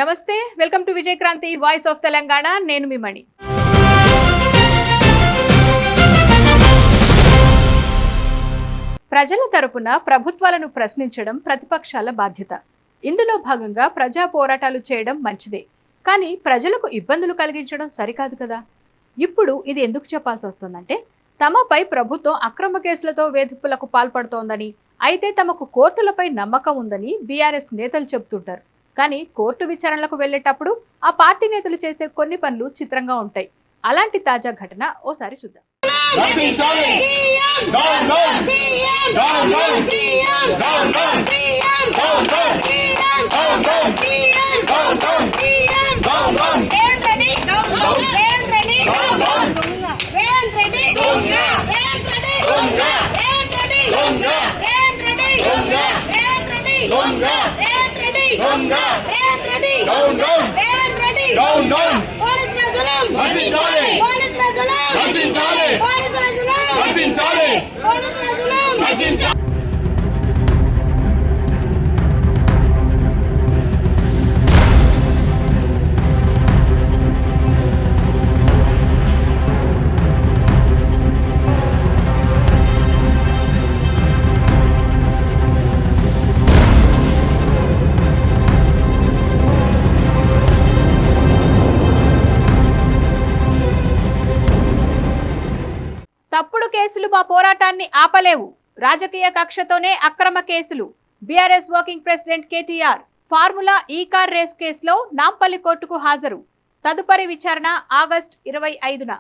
నమస్తే, welcome to Vijayakranthi voice of Telangana. నేను మీ మణి. ప్రజల తరపున ప్రభుత్వాలను ప్రశ్నించడం ప్రతిపక్షాల బాధ్యత. ఇందులో భాగంగా ప్రజా పోరాటాలు చేయడం మంచిదే, కానీ ప్రజలకు ఇబ్బందులు కలిగించడం సరికాదు కదా. ఇప్పుడు ఇది ఎందుకు చెప్పాల్సి వస్తుందంటే, తమపై ప్రభుత్వం అక్రమ కేసులతో వేధింపులకు పాల్పడుతోందని, అయితే తమకు కోర్టులపై నమ్మకం ఉందని బీఆర్ఎస్ నేతలు చెబుతుంటారు. కానీ కోర్టు విచారణలకు వెళ్లేటప్పుడు ఆ పార్టీ నేతలు చేసే కొన్ని పనులు చిత్రంగా ఉంటాయి. అలాంటి తాజా ఘటన ఓసారి చూద్దాం. తప్పుడు కేసులు మా పోరాటాన్ని ఆపలేవు. రాజకీయ కక్షతోనే అక్రమ కేసులు. BRS working president KTR formula ఈ కార్ రేస్ కేసులో నాంపల్లి కోర్టుకు హాజరు. తదుపరి విచారణ ఆగస్టు 25న.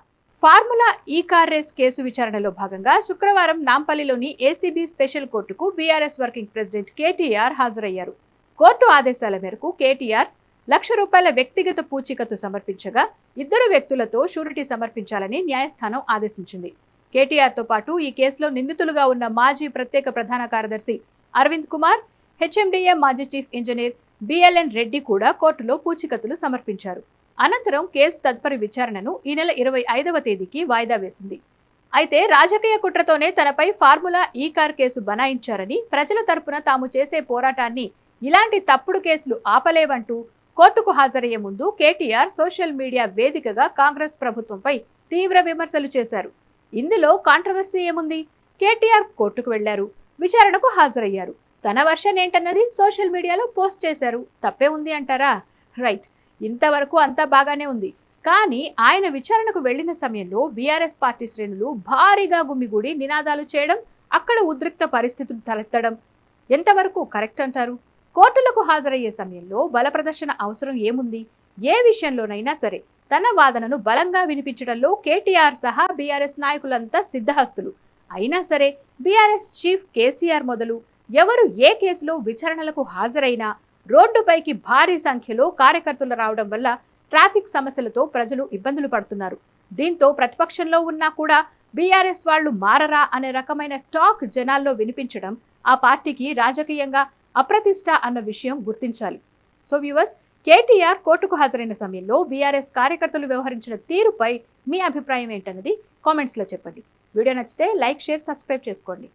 ఫార్ములా ఈ కార్ రేస్ కేసు విచారణలో భాగంగా శుక్రవారం నాంపల్లిలోని ఏసీబీ స్పెషల్ కోర్టుకు బీఆర్ఎస్ వర్కింగ్ ప్రెసిడెంట్ కేటీఆర్ హాజరయ్యారు. కోర్టు ఆదేశాల మేరకు కేటీఆర్ ₹1,00,000 వ్యక్తిగత పూచీకత్తు సమర్పించగా 2 వ్యక్తులతో షూరిటీ సమర్పించాలని న్యాయస్థానం ఆదేశించింది. కేటీఆర్తో పాటు ఈ కేసులో నిందితులుగా ఉన్న మాజీ ప్రత్యేక ప్రధాన కార్యదర్శి అరవింద్ కుమార్, హెచ్ఎండిఏ మాజీ చీఫ్ ఇంజనీర్ బిఎల్ఎన్ రెడ్డి కూడా కోర్టులో పూచీకత్తులు సమర్పించారు. అనంతరం కేసు తదుపరి విచారణను ఈ నెల 25వ తేదీకి వాయిదా వేసింది. అయితే రాజకీయ కుట్రతోనే తనపై ఫార్ములా ఈ కార్ కేసు బనాయించారని, ప్రజల తరపున తాము చేసే పోరాటాన్ని ఇలాంటి తప్పుడు కేసులు ఆపలేవంటూ కోర్టుకు హాజరయ్యే ముందు కేటీఆర్ సోషల్ మీడియా వేదికగా కాంగ్రెస్ ప్రభుత్వంపై తీవ్ర విమర్శలు చేశారు. ఇందులో కాంట్రవర్సీ ఏముంది? కేటీఆర్ కోర్టుకు వెళ్లారు, విచారణకు హాజరయ్యారు, తన వర్షన్ ఏంటన్నది సోషల్ మీడియాలో పోస్ట్ చేశారు. తప్పే ఉంది అంటారా? రైట్, ఇంతవరకు అంతా బాగానే ఉంది. కానీ ఆయన విచారణకు వెళ్లిన సమయంలో బీఆర్ఎస్ పార్టీ శ్రేణులు భారీగా గుమిగూడి నినాదాలు చేయడం, అక్కడ ఉద్రిక్త పరిస్థితులు తలెత్తడం ఎంతవరకు కరెక్ట్ అంటారు? కోర్టులకు హాజరయ్యే సమయంలో బల ప్రదర్శన అవసరం ఏముంది? ఏ విషయంలోనైనా సరే తన వాదనను బలంగా వినిపించడంలో కేటీఆర్ సహా బీఆర్ఎస్ నాయకులంతా సిద్ధహస్తులు. అయినా సరే బీఆర్ఎస్ చీఫ్ కేసీఆర్ మొదలు ఎవరు ఏ కేసులో విచారణలకు హాజరైనా రోడ్డుపైకి భారీ సంఖ్యలో కార్యకర్తలు రావడం వల్ల ట్రాఫిక్ సమస్యలతో ప్రజలు ఇబ్బందులు పడుతున్నారు. దీంతో ప్రతిపక్షంలో ఉన్నా కూడా బీఆర్ఎస్ వాళ్లు మారరా అనే రకమైన టాక్ జనాల్లో వినిపించడం ఆ పార్టీకి రాజకీయంగా అప్రతిష్ట అన్న విషయం గుర్తించాలి. సో వ్యూవర్స్, కేటీఆర్ కోర్టుకు హాజరైన సమయంలో బీఆర్ఎస్ కార్యకర్తలు వ్యవహరించిన తీరుపై మీ అభిప్రాయం ఏంటన్నది కామెంట్స్లో చెప్పండి. వీడియో నచ్చితే లైక్, షేర్, సబ్స్క్రైబ్ చేసుకోండి.